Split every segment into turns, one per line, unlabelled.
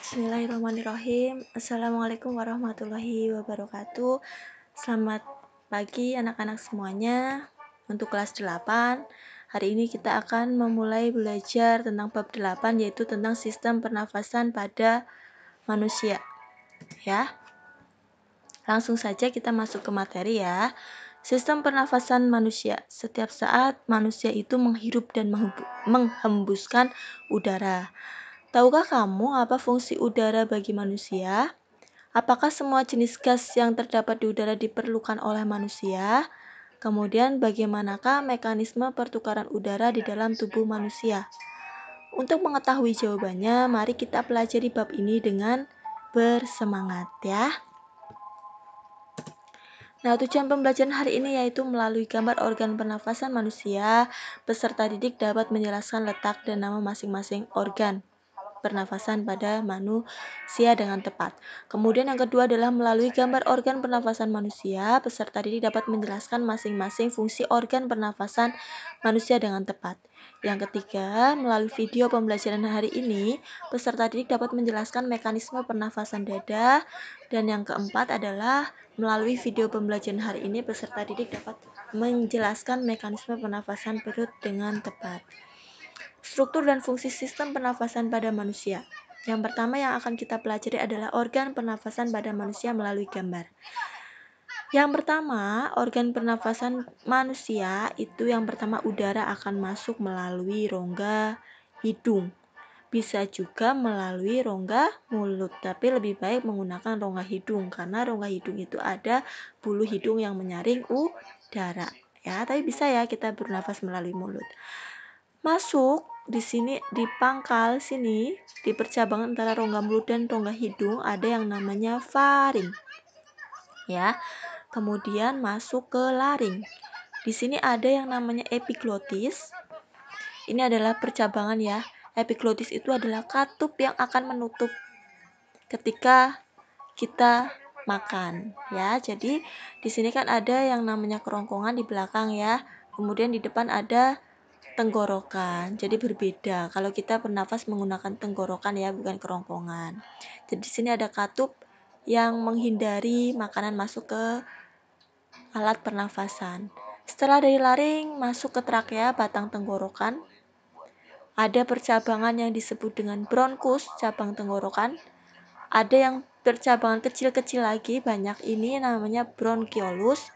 Bismillahirrahmanirrahim. Assalamualaikum warahmatullahi wabarakatuh. Selamat pagi anak-anak semuanya. Untuk kelas 8, hari ini kita akan memulai belajar tentang bab 8, yaitu tentang sistem pernafasan pada manusia. Ya. Langsung saja kita masuk ke materi ya. Sistem pernafasan manusia. Setiap saat manusia itu menghirup dan menghembuskan udara. Tahukah kamu apa fungsi udara bagi manusia? Apakah semua jenis gas yang terdapat di udara diperlukan oleh manusia? Kemudian bagaimanakah mekanisme pertukaran udara di dalam tubuh manusia? Untuk mengetahui jawabannya, mari kita pelajari bab ini dengan bersemangat ya. Nah, tujuan pembelajaran hari ini yaitu melalui gambar organ pernafasan manusia, peserta didik dapat menjelaskan letak dan nama masing-masing organ pernafasan pada manusia dengan tepat. Kemudian yang kedua adalah melalui gambar organ pernafasan manusia, peserta didik dapat menjelaskan masing-masing fungsi organ pernafasan manusia dengan tepat. Yang ketiga, melalui video pembelajaran hari ini, peserta didik dapat menjelaskan mekanisme pernafasan dada. Dan yang keempat adalah melalui video pembelajaran hari ini, peserta didik dapat menjelaskan mekanisme pernafasan perut dengan tepat. Struktur dan fungsi sistem pernafasan pada manusia. Yang pertama yang akan kita pelajari adalah organ pernafasan pada manusia melalui gambar. Yang pertama, organ pernafasan manusia itu yang pertama udara akan masuk melalui rongga hidung. Bisa juga melalui rongga mulut, tapi lebih baik menggunakan rongga hidung karena rongga hidung itu ada bulu hidung yang menyaring udara. Ya, tapi bisa ya kita bernafas melalui mulut. Masuk di sini di pangkal sini di percabangan antara rongga mulut dan rongga hidung ada yang namanya faring. Ya. Kemudian masuk ke laring. Di sini ada yang namanya epiglotis. Ini adalah percabangan ya. Epiglotis itu adalah katup yang akan menutup ketika kita makan ya. Jadi di sini kan ada yang namanya kerongkongan di belakang ya. Kemudian di depan ada tenggorokan, jadi berbeda. Kalau kita bernafas menggunakan tenggorokan ya, bukan kerongkongan. Jadi di sini ada katup yang menghindari makanan masuk ke alat pernafasan. Setelah dari laring masuk ke trakea, batang tenggorokan. Ada percabangan yang disebut dengan bronkus, cabang tenggorokan. Ada yang percabangan kecil-kecil lagi, banyak ini namanya bronkiolus.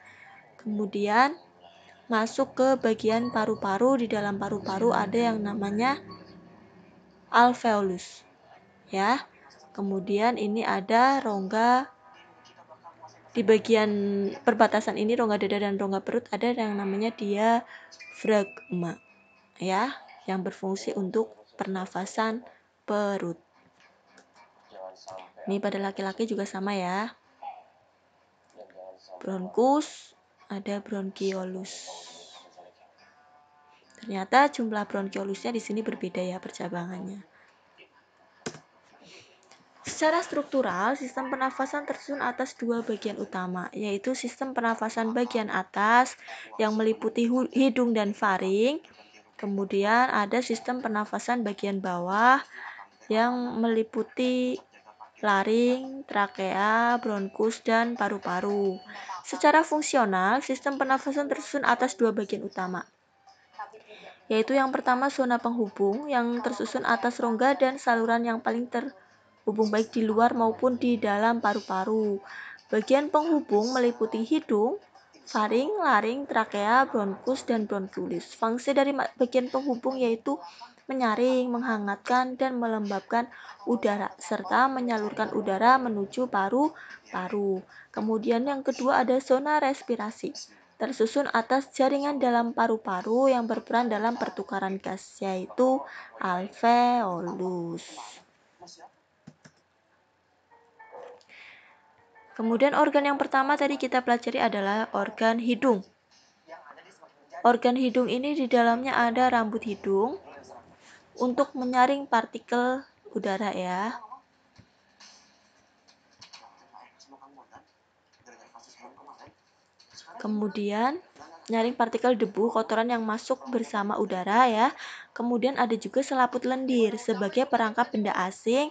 Kemudian masuk ke bagian paru-paru. Di dalam paru-paru ada yang namanya alveolus ya. Kemudian ini ada rongga di bagian perbatasan ini, rongga dada dan rongga perut, ada yang namanya diafragma ya, yang berfungsi untuk pernafasan perut. Ini pada laki-laki juga sama ya. Bronkus, ada bronkiolus. Ternyata jumlah bronkiolusnya di sini berbeda ya percabangannya. Secara struktural, sistem pernafasan tersusun atas dua bagian utama, yaitu sistem pernafasan bagian atas yang meliputi hidung dan faring. Kemudian ada sistem pernafasan bagian bawah yang meliputi laring, trakea, bronkus, dan paru-paru. Secara fungsional, sistem pernafasan tersusun atas dua bagian utama, yaitu yang pertama zona penghubung yang tersusun atas rongga dan saluran yang paling terhubung baik di luar maupun di dalam paru-paru. Bagian penghubung meliputi hidung, faring, laring, trakea, bronkus, dan bronkiolus. Fungsi dari bagian penghubung yaitu menyaring, menghangatkan, dan melembabkan udara, serta menyalurkan udara menuju paru-paru. Kemudian yang kedua ada zona respirasi, tersusun atas jaringan dalam paru-paru yang berperan dalam pertukaran gas, yaitu alveolus. Kemudian organ yang pertama tadi kita pelajari adalah organ hidung. Organ hidung ini di dalamnya ada rambut hidung untuk menyaring partikel udara ya. Kemudian nyaring partikel debu kotoran yang masuk bersama udara ya. Kemudian ada juga selaput lendir sebagai perangkap benda asing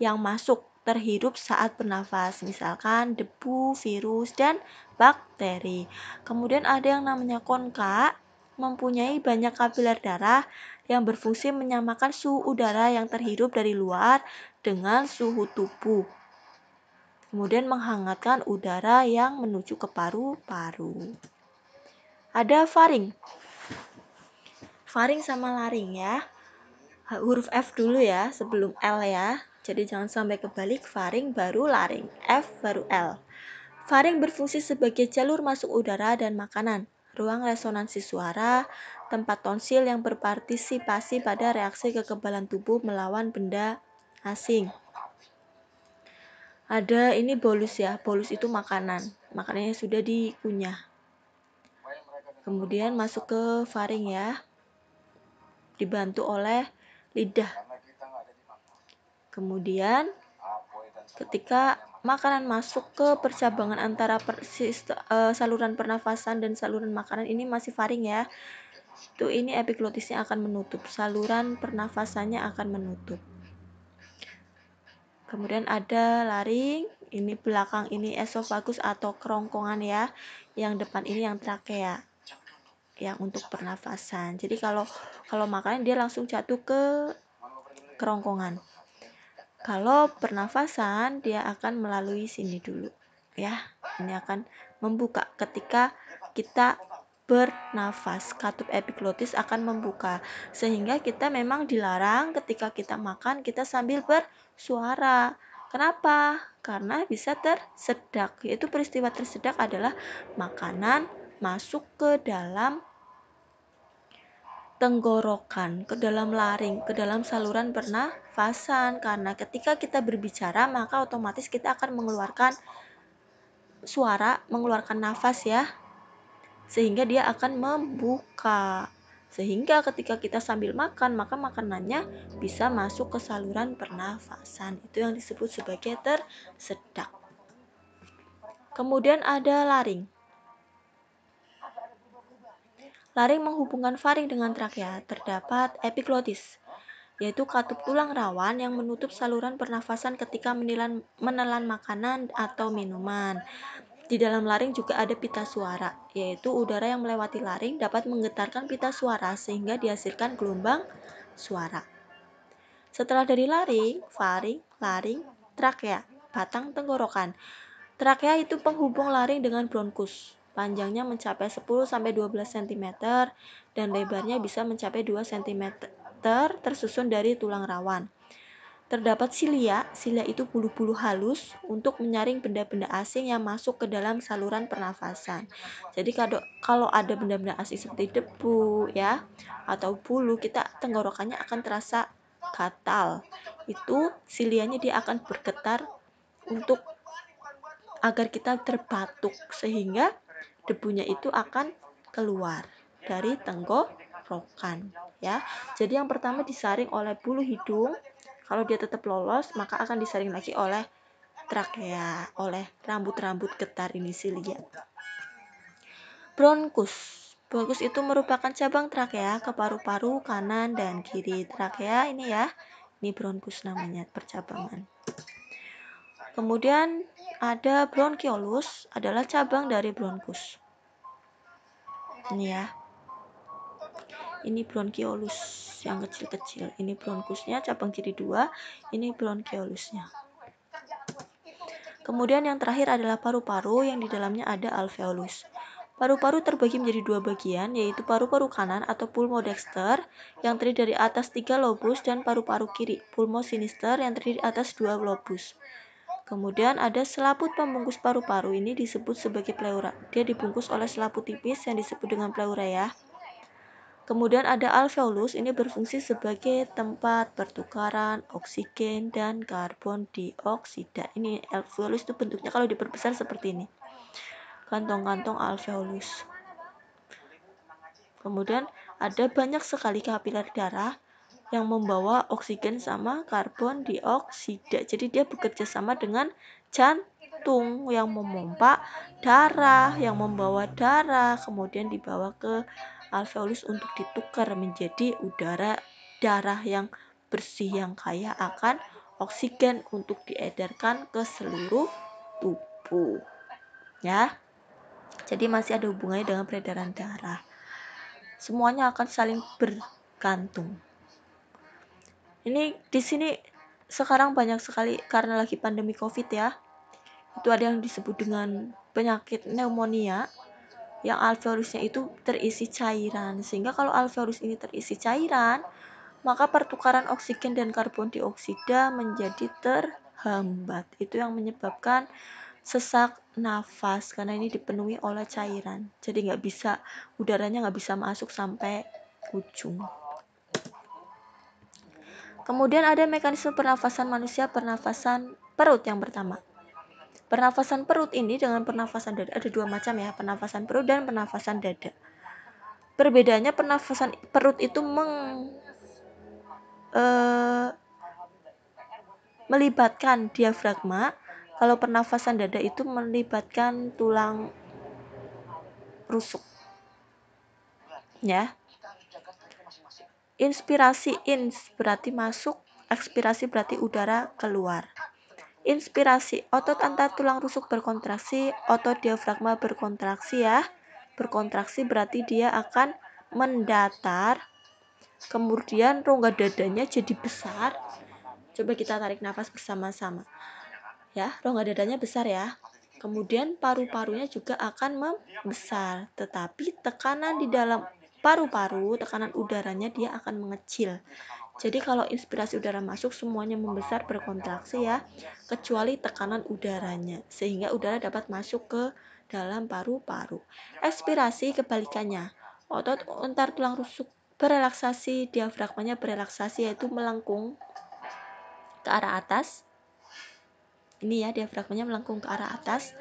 yang masuk terhirup saat bernafas, misalkan debu, virus, dan bakteri. Kemudian ada yang namanya konka, mempunyai banyak kapiler darah yang berfungsi menyamakan suhu udara yang terhirup dari luar dengan suhu tubuh. Kemudian menghangatkan udara yang menuju ke paru-paru. Ada faring. Faring sama laring ya. Huruf F dulu ya sebelum L ya. Jadi jangan sampai kebalik, faring baru laring, F baru L. Faring berfungsi sebagai jalur masuk udara dan makanan, ruang resonansi suara, tempat tonsil yang berpartisipasi pada reaksi kekebalan tubuh melawan benda asing. Ada ini bolus ya, bolus itu makanan, makanannya sudah dikunyah. Kemudian masuk ke faring ya, dibantu oleh lidah. Kemudian ketika makanan masuk ke percabangan antara saluran pernafasan dan saluran makanan, ini masih faring ya. Itu ini epiglotisnya akan menutup, saluran pernafasannya akan menutup. Kemudian ada laring, ini belakang ini esofagus atau kerongkongan ya. Yang depan ini yang trakea. Yang untuk pernafasan. Jadi kalau makanan dia langsung jatuh ke kerongkongan. Kalau pernafasan dia akan melalui sini dulu ya. Ini akan membuka ketika kita bernafas. Katup epiglotis akan membuka sehingga kita memang dilarang ketika kita makan kita sambil bersuara. Kenapa? Karena bisa tersedak. Yaitu peristiwa tersedak adalah makanan masuk ke dalam tenggorokan, ke dalam laring, ke dalam saluran pernafasan. Karena ketika kita berbicara, maka otomatis kita akan mengeluarkan suara, mengeluarkan nafas ya. Sehingga dia akan membuka. Sehingga ketika kita sambil makan, maka makanannya bisa masuk ke saluran pernafasan. Itu yang disebut sebagai tersedak. Kemudian ada laring. Laring menghubungkan faring dengan trakea. Terdapat epiglotis, yaitu katup tulang rawan yang menutup saluran pernafasan ketika menelan makanan atau minuman. Di dalam laring juga ada pita suara, yaitu udara yang melewati laring dapat menggetarkan pita suara sehingga dihasilkan gelombang suara. Setelah dari laring, faring, laring, trakea, batang tenggorokan. Trakea itu penghubung laring dengan bronkus. Panjangnya mencapai 10-12 cm dan lebarnya bisa mencapai 2 cm tersusun dari tulang rawan. Terdapat silia itu bulu-bulu halus untuk menyaring benda-benda asing yang masuk ke dalam saluran pernafasan. Jadi kalau ada benda-benda asing seperti debu ya atau bulu, kita tenggorokannya akan terasa gatal. Itu silianya dia akan bergetar untuk agar kita terbatuk sehingga debunya itu akan keluar dari tenggorokan ya. Jadi yang pertama disaring oleh bulu hidung. Kalau dia tetap lolos, maka akan disaring lagi oleh trakea, oleh rambut-rambut getar ini silia. Bronkus. Bronkus itu merupakan cabang trakea ke paru-paru kanan dan kiri. Trakea ini ya. Ini bronkus namanya, percabangan. Kemudian ada bronkiolus, adalah cabang dari bronkus. Ini ya. Ini bronkiolus yang kecil-kecil. Ini bronkusnya cabang jadi 2, ini bronkiolusnya. Kemudian yang terakhir adalah paru-paru yang di dalamnya ada alveolus. Paru-paru terbagi menjadi 2 bagian, yaitu paru-paru kanan atau pulmodexter yang terdiri dari atas 3 lobus dan paru-paru kiri, pulmosinister yang terdiri atas 2 lobus. Kemudian ada selaput pembungkus paru-paru, ini disebut sebagai pleura. Dia dibungkus oleh selaput tipis yang disebut dengan pleura ya. Kemudian ada alveolus, ini berfungsi sebagai tempat pertukaran oksigen dan karbon dioksida. Ini alveolus itu bentuknya kalau diperbesar seperti ini. Kantong-kantong alveolus. Kemudian ada banyak sekali kapiler darah yang membawa oksigen sama karbon dioksida. Jadi dia bekerja sama dengan jantung yang memompa darah, yang membawa darah, kemudian dibawa ke alveolus untuk ditukar menjadi udara darah yang bersih yang kaya akan oksigen untuk diedarkan ke seluruh tubuh. Ya. Jadi masih ada hubungannya dengan peredaran darah. Semuanya akan saling bergantung. Ini di sini sekarang banyak sekali karena lagi pandemi Covid ya. Itu ada yang disebut dengan penyakit pneumonia yang alveolusnya itu terisi cairan. Sehingga kalau alveolus ini terisi cairan, maka pertukaran oksigen dan karbon dioksida menjadi terhambat. Itu yang menyebabkan sesak nafas karena ini dipenuhi oleh cairan. Jadi udaranya nggak bisa masuk sampai ujung. Kemudian ada mekanisme pernafasan manusia, pernafasan perut yang pertama. Pernafasan perut ini dengan pernafasan dada ada dua macam ya, pernafasan perut dan pernafasan dada. Perbedaannya pernafasan perut itu melibatkan diafragma, kalau pernafasan dada itu melibatkan tulang rusuk. Ya. Inspirasi berarti masuk, ekspirasi berarti udara keluar. Inspirasi, otot antar tulang rusuk berkontraksi, otot diafragma berkontraksi ya. Berkontraksi berarti dia akan mendatar, kemudian rongga dadanya jadi besar. Coba kita tarik nafas bersama-sama. Ya, rongga dadanya besar ya. Kemudian paru-parunya juga akan membesar, tetapi tekanan di dalam paru-paru, tekanan udaranya dia akan mengecil. Jadi kalau inspirasi udara masuk semuanya membesar berkontraksi ya, kecuali tekanan udaranya, sehingga udara dapat masuk ke dalam paru-paru. Ekspirasi kebalikannya, otot antar tulang rusuk berelaksasi, diafragmanya berelaksasi yaitu melengkung ke arah atas. Ini ya, diafragmanya melengkung ke arah atas.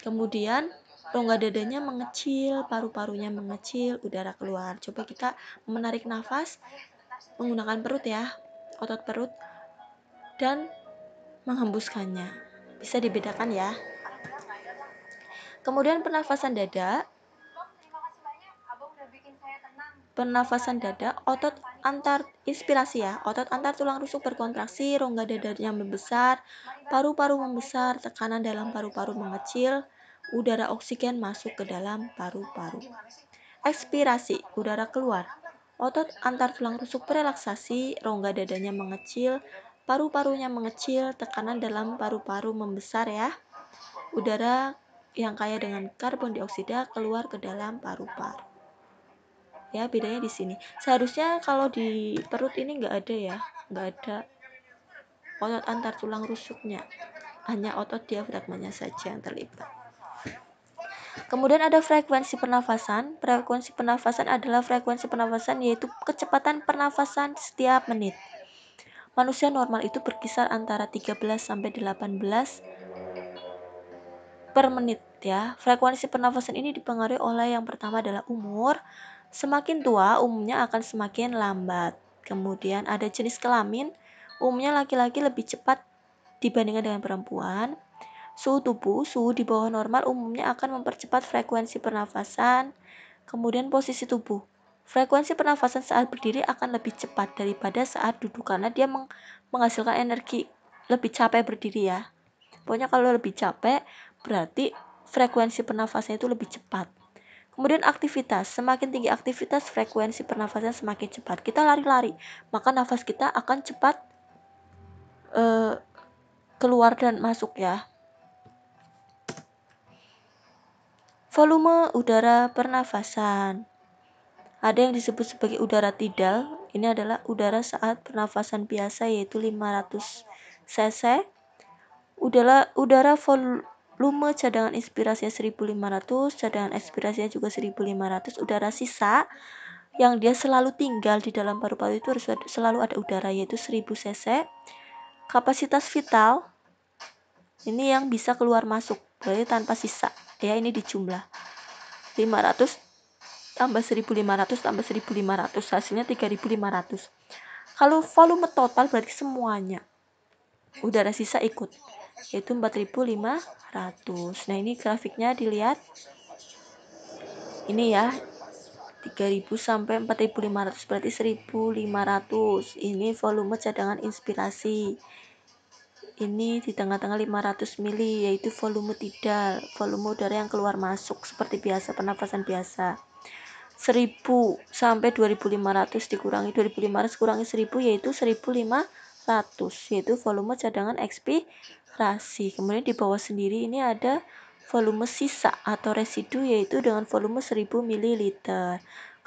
Kemudian rongga dadanya mengecil, paru-parunya mengecil, udara keluar. Coba kita menarik nafas menggunakan perut ya, otot perut, dan menghembuskannya. Bisa dibedakan ya. Kemudian pernafasan dada. Pernafasan dada, otot antar inspirasi ya, otot antar tulang rusuk berkontraksi, rongga dadanya membesar, paru-paru membesar, tekanan dalam paru-paru mengecil, udara oksigen masuk ke dalam paru-paru. Ekspirasi, udara keluar. Otot antar tulang rusuk berelaksasi, rongga dadanya mengecil, paru-parunya mengecil, tekanan dalam paru-paru membesar ya. Udara yang kaya dengan karbon dioksida keluar ke dalam paru-paru. Ya, bedanya di sini. Seharusnya kalau di perut ini nggak ada ya, nggak ada otot antar tulang rusuknya. Hanya otot diafragmanya saja yang terlibat. Kemudian ada frekuensi pernafasan. Frekuensi pernafasan adalah frekuensi pernafasan yaitu kecepatan pernafasan setiap menit. Manusia normal itu berkisar antara 13 sampai 18 per menit ya. Frekuensi pernafasan ini dipengaruhi oleh yang pertama adalah umur. Semakin tua umumnya akan semakin lambat. Kemudian ada jenis kelamin. Umumnya laki-laki lebih cepat dibandingkan dengan perempuan. Suhu tubuh, suhu di bawah normal umumnya akan mempercepat frekuensi pernafasan. Kemudian posisi tubuh. Frekuensi pernafasan saat berdiri akan lebih cepat daripada saat duduk karena dia menghasilkan energi lebih capek berdiri ya. Pokoknya kalau lebih capek berarti frekuensi pernafasannya itu lebih cepat. Kemudian aktivitas, semakin tinggi aktivitas frekuensi pernafasan semakin cepat. Kita lari-lari, maka nafas kita akan cepat keluar dan masuk ya. Volume udara pernafasan. Ada yang disebut sebagai udara tidal. Ini adalah udara saat pernafasan biasa yaitu 500 cc. Udara volume cadangan inspirasinya 1500, cadangan ekspirasinya juga 1500. Udara sisa yang dia selalu tinggal di dalam paru-paru itu harus selalu ada udara yaitu 1000 cc. Kapasitas vital ini yang bisa keluar masuk berarti tanpa sisa ya, ini dijumlah 500 tambah 1500 tambah 1500 hasilnya 3500. Kalau volume total berarti semuanya udara sisa ikut yaitu 4500. Nah ini grafiknya dilihat ini ya, 3.000 sampai 4.500 berarti 1.500. Ini volume cadangan inspirasi. Ini di tengah-tengah 500 mili yaitu volume tidal, volume udara yang keluar masuk seperti biasa, pernafasan biasa. 1.000 sampai 2.500 dikurangi 2.500 kurangi 1.000 yaitu 1.500, yaitu volume cadangan ekspirasi. Kemudian di bawah sendiri ini ada volume sisa atau residu yaitu dengan volume 1.000 ml.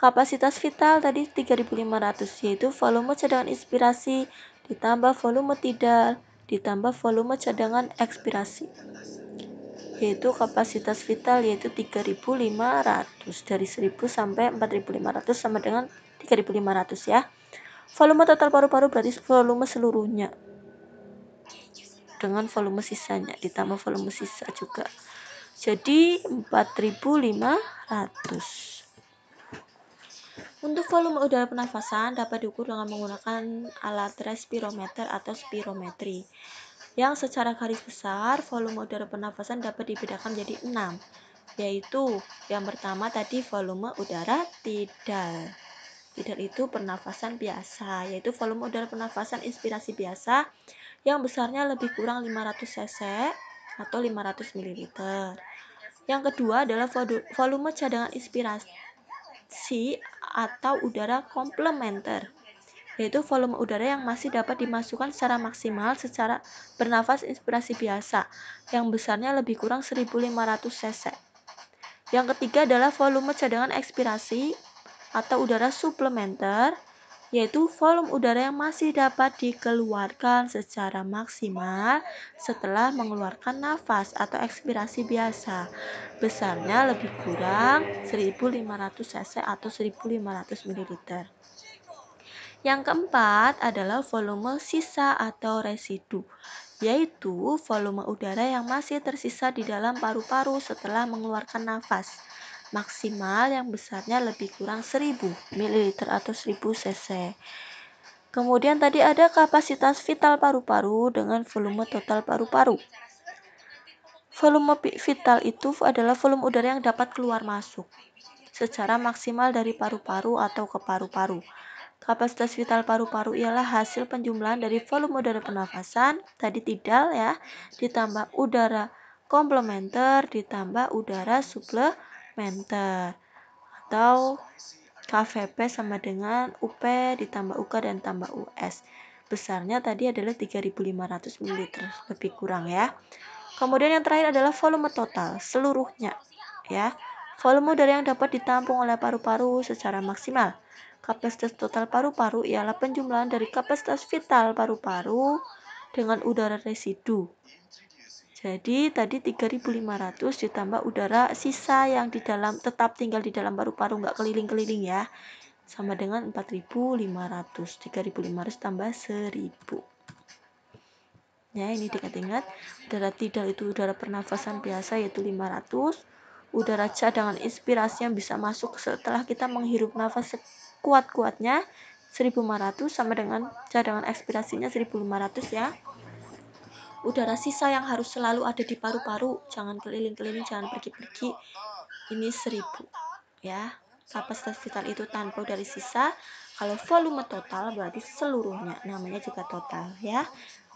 Kapasitas vital tadi 3.500 yaitu volume cadangan inspirasi ditambah volume tidal ditambah volume cadangan ekspirasi, yaitu kapasitas vital yaitu 3.500. Dari 1.000 sampai 4.500 sama dengan 3.500 ya. Volume total paru-paru berarti volume seluruhnya dengan volume sisanya ditambah volume sisa juga, jadi 4.500. Untuk volume udara pernafasan dapat diukur dengan menggunakan alat respirometer atau spirometri, yang secara garis besar volume udara pernafasan dapat dibedakan menjadi 6, yaitu yang pertama tadi volume udara tidal. Tidal itu pernafasan biasa, yaitu volume udara pernafasan inspirasi biasa yang besarnya lebih kurang 500 cc atau 500 ml. Yang kedua adalah volume cadangan inspirasi atau udara komplementer, yaitu volume udara yang masih dapat dimasukkan secara maksimal secara bernafas inspirasi biasa yang besarnya lebih kurang 1.500 cc. Yang ketiga adalah volume cadangan ekspirasi atau udara suplementer, yaitu volume udara yang masih dapat dikeluarkan secara maksimal setelah mengeluarkan nafas atau ekspirasi biasa, besarnya lebih kurang 1.500 cc atau 1.500 ml. Yang keempat adalah volume sisa atau residu, yaitu volume udara yang masih tersisa di dalam paru-paru setelah mengeluarkan nafas maksimal yang besarnya lebih kurang 1.000 ml atau 1.000 cc. Kemudian tadi ada kapasitas vital paru-paru dengan volume total paru-paru. Volume vital itu adalah volume udara yang dapat keluar masuk secara maksimal dari paru-paru atau ke paru-paru. Kapasitas vital paru-paru ialah hasil penjumlahan dari volume udara pernafasan, tadi tidal ya, ditambah udara komplementer, ditambah udara suplementer, atau KVP sama dengan UP ditambah UK dan tambah US. Besarnya tadi adalah 3.500 ml, lebih kurang ya. Kemudian yang terakhir adalah volume total, seluruhnya ya. Volume udara yang dapat ditampung oleh paru-paru secara maksimal. Kapasitas total paru-paru ialah penjumlahan dari kapasitas vital paru-paru dengan udara residu. Jadi tadi 3.500 ditambah udara sisa yang di dalam tetap tinggal di dalam paru-paru, nggak keliling-keliling ya, sama dengan 4.500. 3.500 tambah 1.000. Ya, ini diingat-ingat. Udara tidal itu udara pernafasan biasa yaitu 500. Udara cadangan inspirasi yang bisa masuk setelah kita menghirup nafas sekuat-kuatnya 1.500 sama dengan cadangan ekspirasinya 1.500 ya. Udara sisa yang harus selalu ada di paru-paru, jangan keliling-keliling, jangan pergi-pergi, ini 1.000 ya. Kapasitas vital itu tanpa udara sisa. Kalau volume total berarti seluruhnya, namanya juga total ya.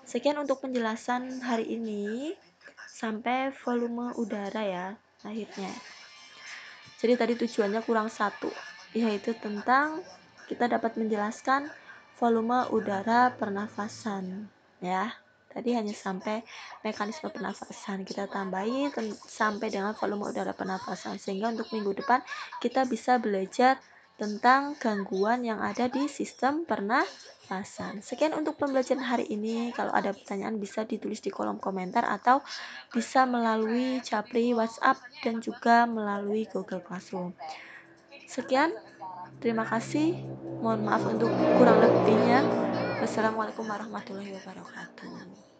Sekian untuk penjelasan hari ini sampai volume udara ya akhirnya. Jadi tadi tujuannya kurang satu, yaitu tentang kita dapat menjelaskan volume udara pernafasan ya. Tadi hanya sampai mekanisme pernafasan, kita tambahi sampai dengan volume udara pernafasan, sehingga untuk minggu depan kita bisa belajar tentang gangguan yang ada di sistem pernafasan. Sekian untuk pembelajaran hari ini. Kalau ada pertanyaan bisa ditulis di kolom komentar atau bisa melalui Japri, WhatsApp, dan juga melalui Google Classroom. Sekian, terima kasih. Mohon maaf untuk kurang lebihnya. Wassalamualaikum warahmatullahi wabarakatuh.